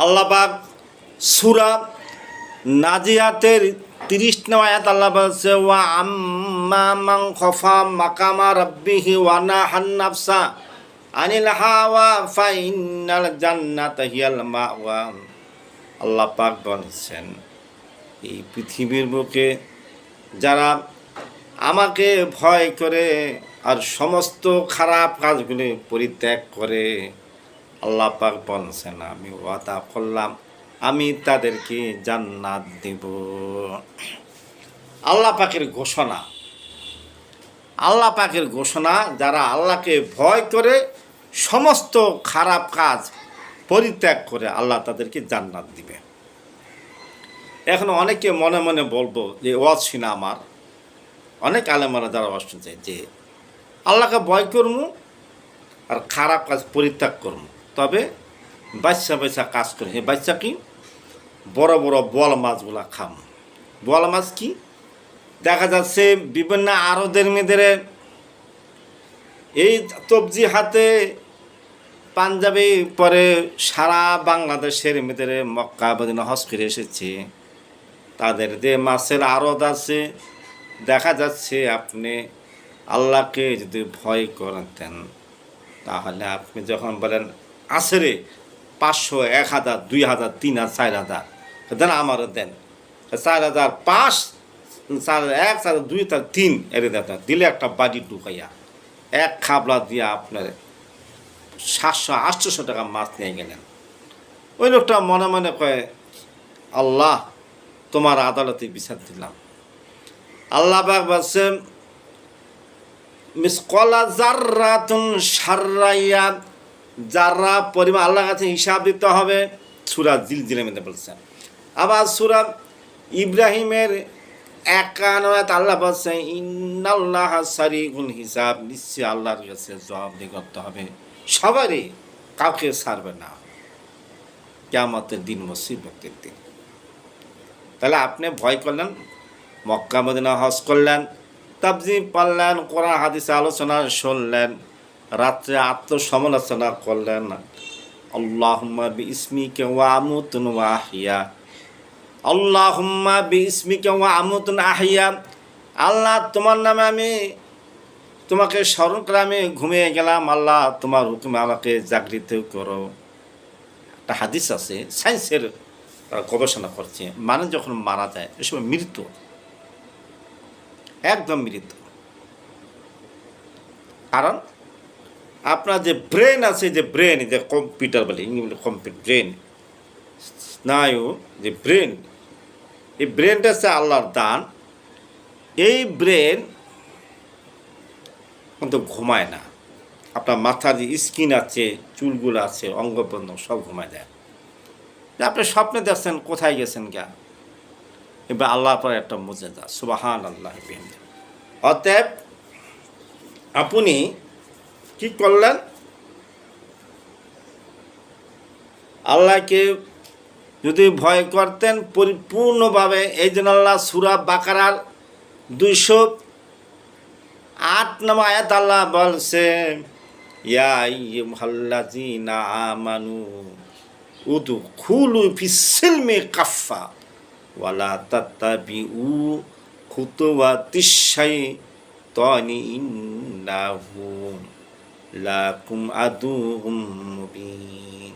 আল্লাহ পাক সূরা নাজিয়াতের ৩০ নং আয়াত আল্লাহ বলছে, ওয়া আম্মা মান খাফা মাকামা রাব্বিহি ওয়া নাহান নাফসা আনিল হাওয়া ফাইনাল জান্নাতা হিয়াল মাওয়া। আল্লাহ পাক বলছেন, এই পৃথিবীর বুকে যারা আমাকে ভয় করে আর সমস্ত খারাপ কাজগুলি পরিত্যাগ করে, আল্লাহ পাক বলছেন আমি ওয়াদা করলাম আমি তাদেরকে জান্নাত দেব। আল্লাহ পাকের ঘোষণা, আল্লাহ পাকের ঘোষণা, যারা আল্লাহকে ভয় করে সমস্ত খারাপ কাজ পরিত্যাগ করে আল্লাহ তাদেরকে জান্নাত দিবে। এখন অনেকে মনে মনে বলবো যে ওয়াজ শুনে আমার অনেক আলেমরা যারা ওয়াজ শুনছে যে আল্লাহকে ভয় করবো আর খারাপ কাজ পরিত্যাগ করবো, তবে বাচ্চা বাচ্চা কাজ করে। এই বাচ্চা কি? বড় বড় বোয়াল মাছগুলা খাম। বোয়াল মাছ কি? দেখা যাচ্ছে বিভিন্ন আরদের মেয়েদের এই তবজি হাতে পাঞ্জাবি পরে সারা বাংলাদেশের মেয়েদের মক্কা মদিনা হজ করে এসেছে, তাদের যে মাছের আড়ত আছে, দেখা যাচ্ছে আপনি আল্লাহকে যদি ভয় করতেন তাহলে আপনি যখন বলেন আসরে 500, 1000, 2000, 3000, 4000 দেন, আমারও দেন 4000, 5, 1, 2, 3 এর দেন, দিলে একটা বাড়ি ঢুকাইয়া এক খাবলা দিয়ে আপনার 700-800 টাকা মাছ নিয়ে গেলেন। ওই লোকটা মনে মনে কয় আল্লাহ তোমার আদালতে বিচার দিলাম। আল্লাহ পাক বলছেন মিসকালা যাররাতুন শাররাইয়া, যারা পরিমাণ আল্লাহর কাছে হিসাব দিতে হবে। সূরা জিলজিলের মধ্যে বলছেন। আবার সূরা ইব্রাহিমের 51 আল্লাহ বলছেন ইন্নাল্লাহা সারিউল হিসাব, নিশ্চয়ই আল্লাহর কাছে জবাবদিহি করতে হবে সবারই, কাউকে ছাড়বে না কিয়ামতের দিন, মুসিবতের দিন। তাহলে আপনি ভয় করলেন, মক্কা মদিনা হজ করলেন, তাফসীর পড়লেন, কোরআন হাদিসে আলোচনা শুনলেন, রাত্রে আত্মসমালোচনা করলেন, আল্লাহুম্মা বিইসমিকা ওয়া আমুতু ওয়া আহইয়া, আল্লাহুম্মা বিইসমিকা ওয়া আমুতু ওয়া আহইয়া, আল্লাহ তোমার নামে আমি তোমাকে স্মরণ করে আমি ঘুমিয়ে গেলাম, আল্লাহ তোমার হুকুমে আমাকে জাগৃত করো। একটা হাদিস আছে, সায়েন্সের গবেষণা করছে, মানুষ যখন মারা যায় এ সময় মৃত্যু, একদম মৃত্যু। কারণ আপনার যে ব্রেন আছে, যে ব্রেন, যে কম্পিউটার বলে ইংলিশ কম্পিউটার, ব্রেন স্নায়ু, যে ব্রেন, এই ব্রেনটা হচ্ছে আল্লাহর দান। এই ব্রেন কিন্তু ঘুমায় না। আপনার মাথার যে স্কিন আছে, চুলগুলো আছে, অঙ্গ প্রত্যঙ্গ সব ঘুমায় যায়। আপনি স্বপ্নে দেখছেন কোথায় গেছেন গা, এবার আল্লাহর পর একটা মুজেজা, সুবহান আল্লাহ। অতএব আপনি কি করলেন? আল্লাহকে যদি ভয় করতেন পরিপূর্ণভাবে, এই জন্য আল্লাহ সূরা বাকারার 208 নম্বর আয়াত আল্লাহ বলছে ইয়া আইয়ুহাল্লাযীনা আমানু উদখুলু ফিস-সিলমি কাফফা ওয়ালা তাত্তাবিউ খুতুওয়াতিশ শাইতানি ইন্নাহু লাকুম আদুউম মুবিন।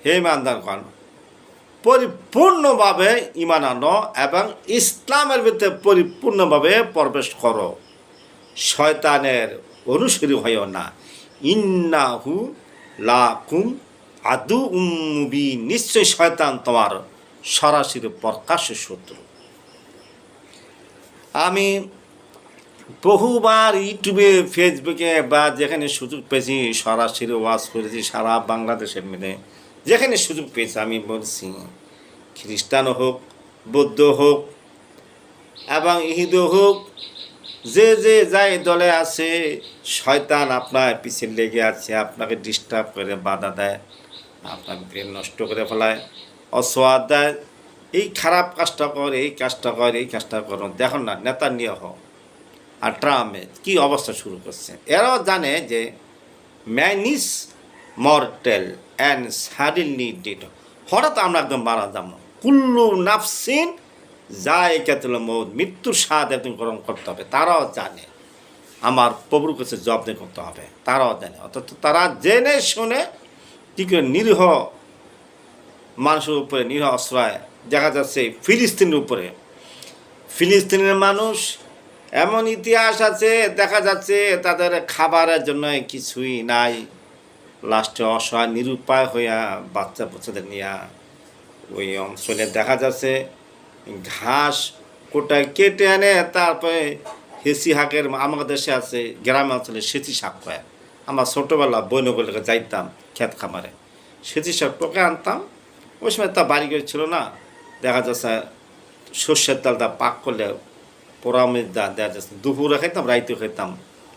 হে ইমানদারগণ, পরিপূর্ণভাবে ঈমান আনো এবং ইসলামের ভিতরে পরিপূর্ণভাবে প্রবেশ করো, শয়তানের অনুসারী হইও না। ইন্নাহু লাকুম আদুউম মুবিন, নিশ্চয় শয়তান তোমার সরাসরি প্রকাশ্য শত্রু। আমি বহুবার ইউটিউবে, ফেসবুকে বা যেখানে সুযোগ পেয়েছি সরাসরি ওয়াজ করেছি, সারা বাংলাদেশের মেয়ে যেখানে সুযোগ পেয়েছি আমি বলছি, খ্রিস্টান হোক, বৌদ্ধ হোক এবং ইহুদি হোক, যে যে যাই দলে আছে, শয়তান আপনার পিছিয়ে লেগে আছে, আপনাকে ডিস্টার্ব করে, বাধা দেয়, আপনার ব্রেন নষ্ট করে ফেলায়, অসওয়াদ দেয়, এই খারাপ কাজটা কর, এই কাজটা কর, এই কাজটা কর। দেখুন না নেতানিয়াহু আর ট্রাম্পের কী অবস্থা শুরু করছে। এরাও জানে যে man is mortal and suddenly dead. হঠাৎ আমরা একদম মারা যাবো। কুল্লু নাফসিন যায়কাতুল মউত, মৃত্যুর স্বাদ একদম গ্রহণ করতে হবে। তারাও জানে, আমার প্রভুর কাছে জবাব করতে হবে, তারাও জানে। অর্থাৎ তারা জেনে শুনে কী করে নিরীহ মানুষের উপরে, নিরীহ আশ্রয় দেখা যাচ্ছে ফিলিস্তিনের উপরে। ফিলিস্তিনের মানুষ এমন ইতিহাস আছে, দেখা যাচ্ছে তাদের খাবারের জন্য কিছুই নাই। লাস্টে অসহায় নিরুপায় হইয়া বাচ্চাদের নিয়ে ওই অঞ্চলে দেখা যাচ্ছে ঘাস কোটায় কেটে আনে, তারপরে হেসি হাঁকের, আমাদের দেশে আছে গ্রাম অঞ্চলে সেচি শাক পায়। আমরা ছোটোবেলা বৈনগুলোকে যাইতাম ক্ষেত খামারে, সেচি শাক টোকে আনতাম। ওই সময় তা বাড়ি করে ছিল না, দেখা যাচ্ছে সর্ষের ডালটা পাক করলে পোড়ামের দা দেখা যাচ্ছে দুপুরে খাইতাম, রাইতেও খাইতাম।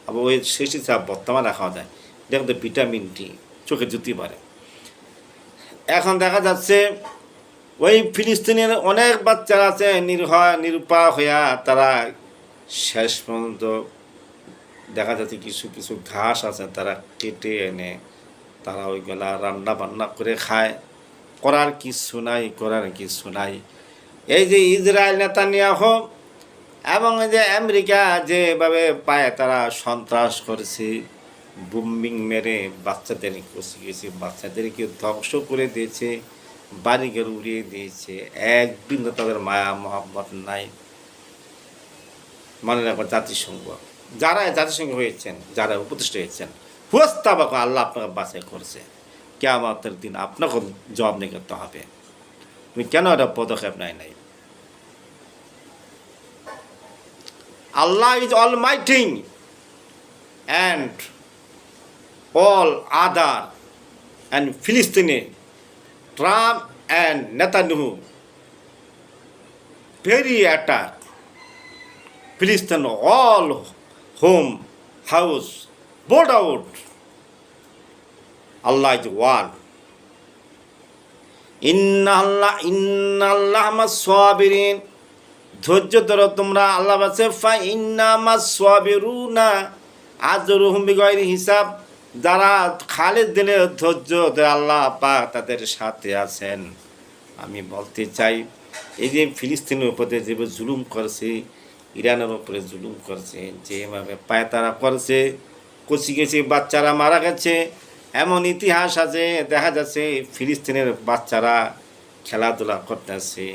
আবার ওই সেচি শাক বর্তমানে খাওয়া যায়, দেখতে ভিটামিন ডি, চোখে জুতি পারে। এখন দেখা যাচ্ছে ওই ফিলিস্তিনের অনেক বাচ্চারা আছে নিরুপায় হইয়া, তারা শেষ পর্যন্ত দেখা যাচ্ছে কিছু কিছু ঘাস আছে তারা কেটে এনে তারা ওইগুলা রান্না বান্না করে খায়। করার কিছু নাই। এই যে ইসরায়েল নেতানিয়াহু এবং এই যে আমেরিকা যেভাবে পায় তারা সন্ত্রাস করেছে, বুম্বিং মেরে বাচ্চাদের বাচ্চাদেরকে ধ্বংস করে দিয়েছে, বাড়িঘর উড়িয়ে দিয়েছে। এক বিন্দু তাদের মায়া মহব্বত নাই। মনে রাখবেন, জাতিসংঘ যারা জাতিসংঘ হয়েছেন, যারা উপদেষ্টা হয়েছেন, হুয়াস্তাবাক আল্লাহ আপনাকে বাছাই করছে। কিয়ামতের দিন আপনাকে জবাব নিয়ে করতে হবে, তুমি কেন একটা পদক্ষেপ নাই। Allah is almighty and all other, and Philistine, Trump and Netanyahu very attack Philistine all home house bought out. Allah is one. Inna Allah mas-sabirin, ধৈর্য ধরো তোমরা, আল্লাহ বলছে ফা ইন্না মাস-সাবিরুনা আজরুহুম বিগাইরি হিসাব। যারা খালেদ দিলে ধৈর্য ধরে আল্লাহ পাক তাদের সাথে আছেন। আমি বলতে চাই, এই যে ফিলিস্তিনের উপরে যেভাবে জুলুম করছে, ইরানের উপরে জুলুম করছে, যেভাবে পায়তারা করছে, কচি বাচ্চারা মারা গেছে, এমন ইতিহাস আছে। দেখা যাচ্ছে ফিলিস্তিনের বাচ্চারা খেলাধুলা করতেছে,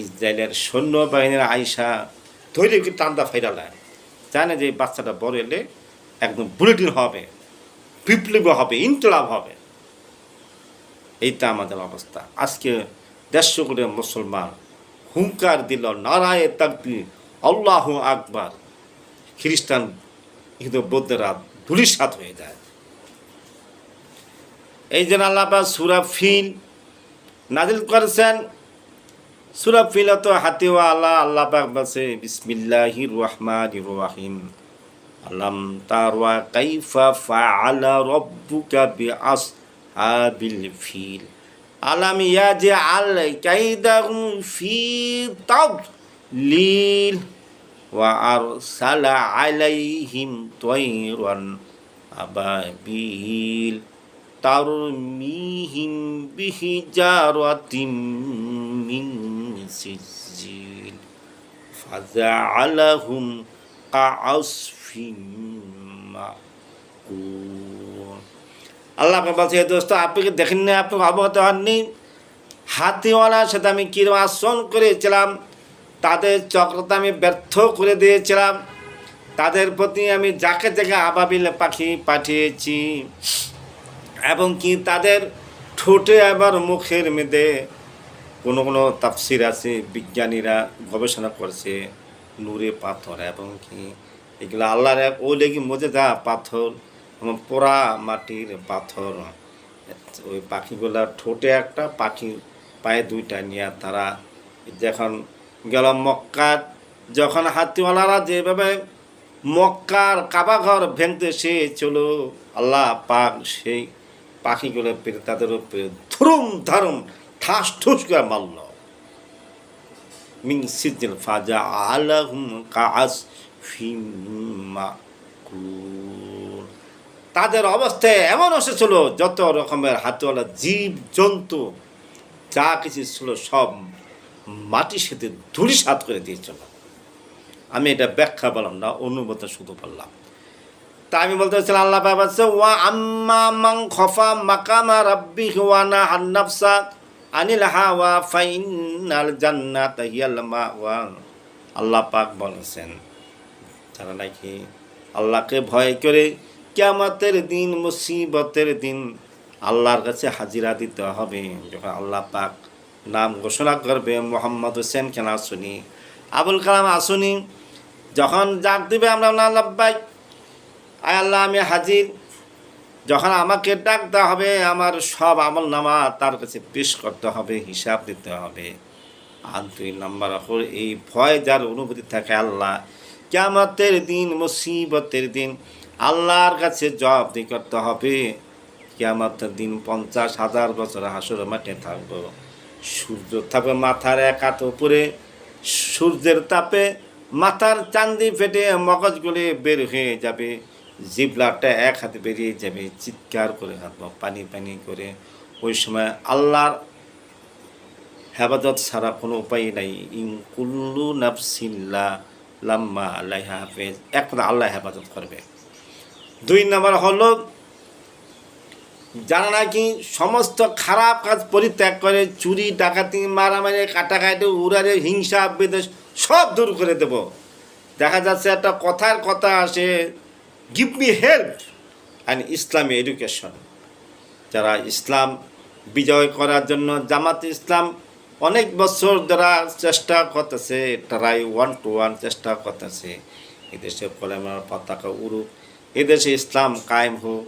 ইসরায়েলের সৈন্যবাহিনীর আইসা ধৈর্য কি টান্দা ফাইরালায়, জানে যে বাচ্চাটা বড় এলে একদম বুলেটিন হবে, বিপ্লব হবে, ইনকলাব হবে। এইটা আমাদের অবস্থা। আজকে 150 কোটি মুসলমান হুঙ্কার দিল, নারায়ে তাকবীর, আল্লাহু আকবার। খ্রিস্টান কিন্তু বৌদ্ধরা ধূলিসাৎ হয়ে যায়। এই জন্য আল্লাহ পাক সূরা ফিল নাজিল করেছেন। সূরা ফিল তো হাতিওয়ালা। আল্লাহ পাক বলছে বিসমিল্লাহির রহমানির রহিম, আলাম তারা কাইফা ফাআলা রাব্বুকা বিআসহাবিল ফিল আলাম ইয়াজআল কাইদাহুম ফি তাদলিল ওয়া আরসালা আলাইহিম তায়রান আবাবিল তারমিহিম বিহিজারাতিম মিন সিজিল ফাজআলাহুম কাআসফিন মাকুল। আল্লাহ বলছে, দোস্ত আপনি কি দেখেন না, আপনি অবগত হননি? হাতিওয়ালার সাথে আমি কিরকম আচরণ করেছিলাম, তাদের চক্রতা আমি ব্যর্থ করে দিয়েছিলাম। তাদের প্রতি আমি যাকে আবাবিল পাখি পাঠিয়েছি, এবং কি তাদের ঠোঁটে আবার মুখের মধ্যে কোনো তাফসির আছে, বিজ্ঞানীরা গবেষণা করছে নূরে পাথর, এবং কি এগুলো আল্লাহর এক ওলেগি মজেদা পাথর, এবং পোড়া মাটির পাথর। ওই পাখিগুলা ঠোঁটে একটা, পাখি পায়ে দুইটা নিয়ে তারা যখন গেল মক্কা, যখন হাতিওয়ালারা যেভাবে মক্কার কাবাঘর ভেঙতে সে চলো, আল্লাহ পাক সেই পাখিগুলো পেরে তাদের উপরে ধরুম ধারুম ঠাস ঠুস করে মারল। মিং সিজিল ফাজা আলাহুম কাআসফিম মাকুল। তাদের অবস্থায় এমন এসেছিল যত রকমের হাতওয়ালা জীব জন্তু যা কিছু ছিল সব মাটির সাথে ধূলিসাৎ করে দিয়েছিল। আমি এটা ব্যাখ্যা বললাম না, অনুমতি শুধু বললাম। তা আমি বলতে চাচ্ছিলাম আল্লাহ পাক বলছে ওয়া আম্মা মান খাফা মাকামা রাব্বিহি ওয়া নাহা আন-নাফসা আনিল হাওয়া ফাইনাল জান্নাতা হিয়াল মাওয়া। আল্লাহ পাক বলেছেন যারা নাকি আল্লাহকে ভয় করে কিয়ামতের দিন, মুসিবতের দিন আল্লাহর কাছে হাজিরা দিতে হবে, যখন আল্লাহ পাক নাম ঘোষণা করবে মোহাম্মদ হোসেন কেন আসুনি, আবুল কালাম আসুনি, যখন ডাক দিবে আমরা লাব্বাইক, আয় আল্লাহ আমি হাজির। যখন আমাকে ডাক দেওয়া হবে আমার সব আমল নামা তার কাছে পেশ করতে হবে, হিসাব দিতে হবে। আর 2 নম্বর হল এই ভয় যার অনুভূতি থাকে আল্লাহ কিয়ামতের দিন, মুসিবতের দিন আল্লাহর কাছে জবাবদিহি করতে হবে। কিয়ামতের দিন 50,000 বছর হাসরের মাঠে থাকবো, সূর্য থাকবে মাথার এক হাত উপরে, সূর্যের তাপে মাথার চান্দি ফেটে মগজগুলি বের হয়ে যাবে, জিবলাটা এক হাতে বেরিয়ে যাবে, চিৎকার করে হাঁটবো পানি পানি করে। ওই সময় আল্লাহর হেফাজত ছাড়া কোনো উপায় নাই। ইন কুল্লু নাফসিল্লা লাম্মা আলাইহা হাফেজ, একমাত্র আল্লাহ হেফাজত করবে। 2 নম্বর হলো যারা নাকি সমস্ত খারাপ কাজ পরিত্যাগ করে, চুরি ডাকাতি মারামারি কাটাকাটি উড়ারে হিংসা বিদ্বেষ সব দূর করে দেব। দেখা যাচ্ছে একটা কথার কথা আসে, give me help and Islami education. যারা ইসলাম বিজয় করার জন্য জামাত ইসলাম অনেক বছর যারা চেষ্টা করতেছে, তারাই 1 to 1 চেষ্টা করতেছে এদেশে কলেমার পতাকা উড়ুক, এদেশে ইসলাম কায়েম হোক।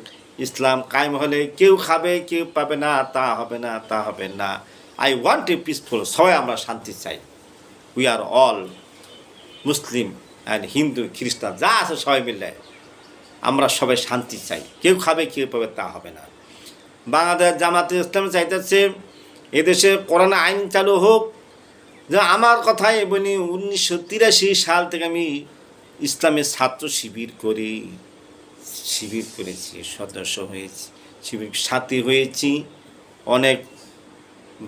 ইসলাম কায়েম হলে কেউ খাবে কেউ পাবে না, তা হবে না, তা হবে না। আই ওয়ান্ট এ পিসফুল, সবাই আমরা শান্তি চাই। We are all Muslim and Hindu খ্রিস্টান যা আছে সবাই মিলে আমরা সবাই শান্তি চাই, কেউ খাবে কেউ পাবে তা হবে না। বাংলাদেশ জামাতে ইসলাম চাইতেছে এদেশে করোনা আইন চালু হোক। যে আমার কথাই বলি 1983 সাল থেকে আমি ইসলামের ছাত্র শিবির করেছি, সদস্য হয়েছি, শিবির সাথী হয়েছি, অনেক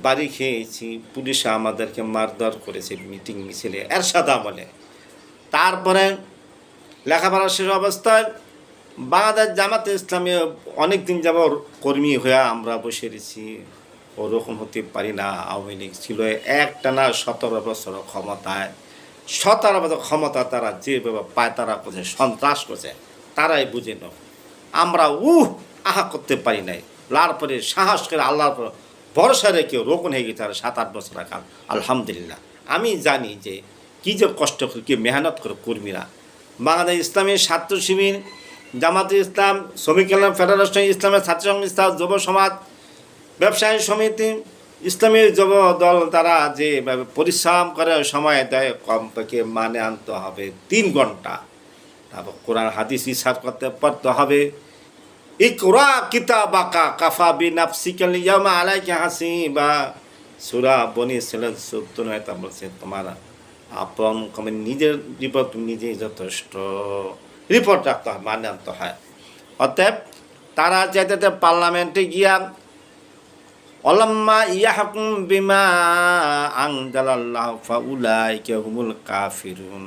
বাড়ি খেয়েছি, পুলিশ আমাদেরকে মারধর করেছে মিটিং মিছিলে এরশাদ আমলে। তারপরে লেখাপড়া শেষ অবস্থায় বাংলাদেশ জামাতে ইসলামে অনেক দিন যাবত কর্মী হয়ে আমরা বসে রয়েছি। ওরকম হতে পারি না। আওয়ামী লীগ ছিল একটানা 17 বছর ক্ষমতায়, 17 বছর ক্ষমতা তারা যেভাবে পায় তারা করছে, সন্ত্রাস করছে, তারাই বুঝে নাও। আমরা আহা করতে পারি নাই। তারপরে সাহস করে আল্লাহর ভরসা রেখে রোকন হয়ে গেছে আর 7-8 বছর কাল। আলহামদুলিল্লাহ আমি জানি যে কী যে কষ্ট করে, কী মেহনত করে কর্মীরা। বাংলাদেশ ইসলামী ছাত্র শিবির, জামাতে ইসলাম, শ্রমিক কল্যাণ ফেডারেশন, ইসলামের ছাত্র সংস্থা, যুব সমাজ, ব্যবসায়ী সমিতি, ইসলামী যুব দল, তারা যেভাবে পরিশ্রম করে সময় দেয় কমপক্ষে মানে আনতে হবে 3 ঘন্টা। তারপর কোরআন হাদিস রিসার্চ পড়তে হবে। ইকরা কিতাবাকা কাফা বিনাফসিকা আল-ইয়াওমা আলাইকা হাসিবা, সূরা বনী ইসরাঈল 14 বলছে তোমার আপন কমে নিজের রিপোর্ট তুমি নিজেই যথেষ্ট। রিপোর্ট রাখতে হয়, মানে আনতে হয়। অতএব তারা চাইতে পার্লামেন্টে গিয়া অলাম্মা ইয়াহকুম বিমা আনজালাল্লাহু ফাউলাইকা হুমুল কাফিরুন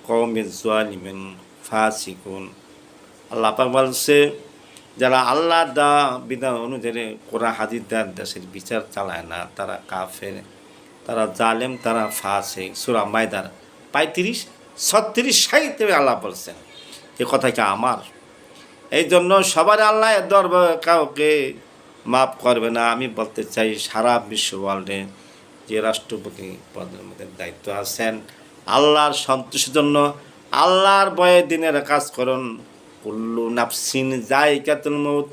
কওমিজ জালিমিন ফাসিকুন। আল্লাহ পাক বলছে যারা আল্লাহ দা বিধান অনুযায়ী কোরআন হাদিস দেশের বিচার চালায় না তারা কাফের, তারা জালেম, তারা ফাসিক। সূরা মাইদার 35, 36, 60 আল্লাহ বলছেন। এ কথা কি আমার? এই জন্য সবার আল্লাহ দরবার কাউকে মাফ করবে না। আমি বলতে চাই সারা বিশ্ব ওয়ার্ল্ডে যে রাষ্ট্রপতি পদের মধ্যে দায়িত্ব আছেন, আল্লাহর সন্তুষ্টির জন্য আল্লাহর ভয়ে দিনের কাজ করুন। কুল্লু নাফসিন যায়িকাতুল মউত,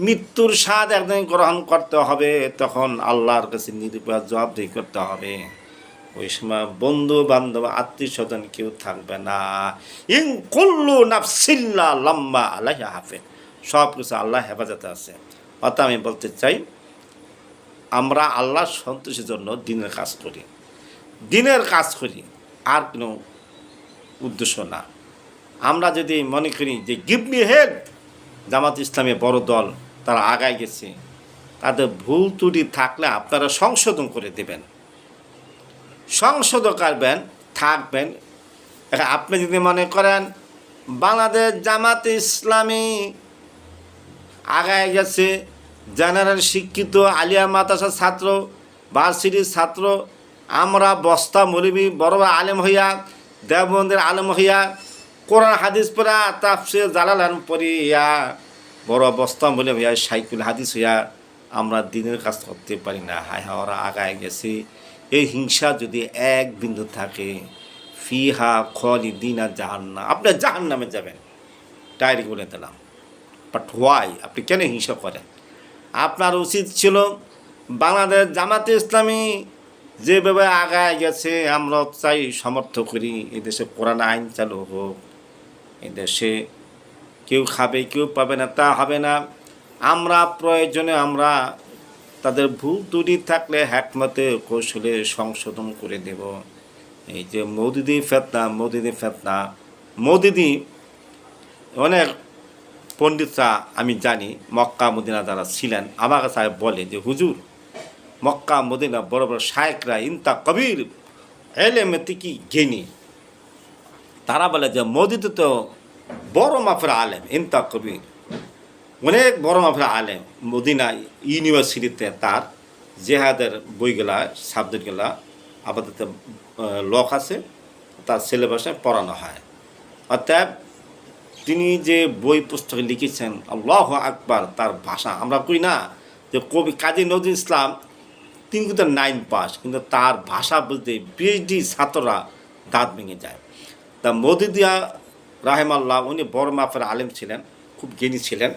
মৃত্যুর স্বাদ একদিন গ্রহণ করতে হবে, তখন আল্লাহর কাছে নিরুপায় জবাবদিহি করতে হবে। ওই সময় বন্ধু বান্ধব আত্মীয় স্বজন কেউ থাকবে না। ইন কুল্লু নাফসিল্লা লাম্মা আলাইহা হাফেজ, সব কিছু আল্লাহ হেফাজতে আছে। অর্থাৎ আমি বলতে চাই আমরা আল্লাহর সন্তুষ্টির জন্য দিনের কাজ করি, আর কোনো উদ্দেশ্য না। আমরা যদি মনে করি যে give me help, Jamaat Islami বড় দল, তারা আগায় গেছে, তাদের ভুল ত্রুটি থাকলে আপনারা সংশোধন করে দেবেন, সংশোধন করবেন, থাকবেন। এখন আপনি যদি মনে করেন বাংলাদেশ জামাত ইসলামী আগায় গেছে, জেনারেল শিক্ষিত আলিয়া মাদ্রাসার ছাত্র, ভার্সিটির ছাত্র, আমরা বস্তা মৌলবি বড় বড় আলেম হইয়া, দেওবন্দের আলেম হইয়া, কোরআন হাদিস পড়া, তাফসীর জালালান পড়িয়া, বড় বস্তা মৌলবি হইয়া, সাইকুল হাদিস হইয়া আমরা দিনের কাজ করতে পারি না। হায় হা, ওরা আগায় গেছে। এই হিংসা যদি এক বিন্দু থাকে, ফিহা খালিদিনা জাহান্নাম, আপনি জাহান্নামে যাবেন, ডায়েরি বলে দিলাম। বাট হোয়াই, আপনি কেন হিংসা করেন? আপনার উচিত ছিল বাংলাদেশ জামাতে ইসলামী যেভাবে আগায় গেছে আমরা চাই, সমর্থ করি, এদেশে কোরআন আইন চালু হোক, এদেশে কেউ খাবে কেউ পাবে না তা হবে না। আমরা প্রয়োজনে আমরা তাদের ভুল ত্রুটি থাকলে হ্যাকমতে কৌশলে সংশোধন করে দেব। এই যে মৌদুদি ফেতনা, মৌদুদি অনেক পণ্ডিতরা আমি জানি মক্কা মদিনা যারা ছিলেন, আমার কাছে বলে যে হুজুর, মক্কা মদিনা বড় বড় শায়েকরা ইনতা কবির এলেমে কি জ্ঞানী, তারা বলে যে মৌদুদি তো বড় মাফের আলেম, ইনতা কবির, অনেক বড় মাফের আলেম। মদিনা ইউনিভার্সিটিতে তার জেহাদের বইগুলা, সাবজেক্টগুলা আপাতত লক আছে, তার সিলেবাসে পড়ানো হয়। অর্থাৎ তিনি যে বই পুস্তক লিখেছেন, আল্লাহু আকবার, তার ভাষা আমরা কই না যে কবি কাজী নজরুল ইসলাম, তিনি কিন্তু 9 পাস, কিন্তু তার ভাষা বলতে পিএইচডি ছাত্ররা দাঁত ভেঙে যায়। তা মৌদুদিয়া রাহেমাল্লাহ, উনি বড় মাপের আলেম ছিলেন, খুব জ্ঞানী ছিলেন।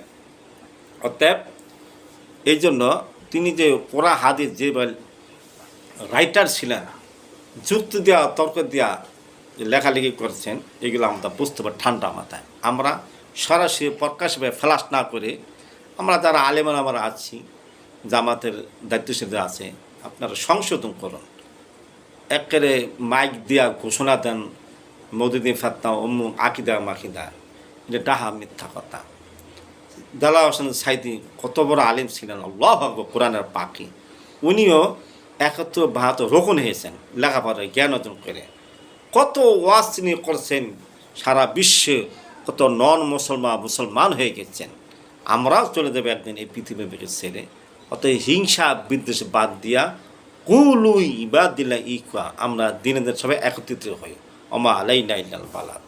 অতএব এই জন্য তিনি যে কোরআন হাদিস যে রাইটার ছিলেন, যুক্তি দেওয়া তর্ক দেওয়া লেখালেখি করেছেন, এগুলো আমরা বুঝতে পারি ঠান্ডা মাথায়। আমরা সরাসরি প্রকাশভাবে ফ্লাশ না করে, আমরা যারা আলেমান আমরা আছি, জামাতের দায়িত্বশীলরা আছে, আপনারা সংশোধন করুন। একেবারে মাইক দেওয়া ঘোষণা দেন মৌদুদি ফেতনা অমুক আকিদা মাকিদা, এটা ডাহা মিথ্যা কথা। দেলাওয়ার হোসেন সাইদি কত বড় আলিম ছিলেন, আল্লাহু আকবার, কোরআনের পাখি। উনিও 71-72 রোকন হয়েছেন লেখাপড়ায় জ্ঞান অর্জন করে। কত ওয়াজ তিনি করছেন, সারা বিশ্বে কত নন মুসলমান হয়ে গেছেন। আমরাও চলে যাবে একদিন এই পৃথিবী থেকে ছেড়ে। অত হিংসা বিদ্বেষ বাদ দিয়া কুলুই বা দিলা ইকা, আমরা দিনেদের সবাই একত্রিত হই। ওমা আলাইনা ইল্লাল বালাগ।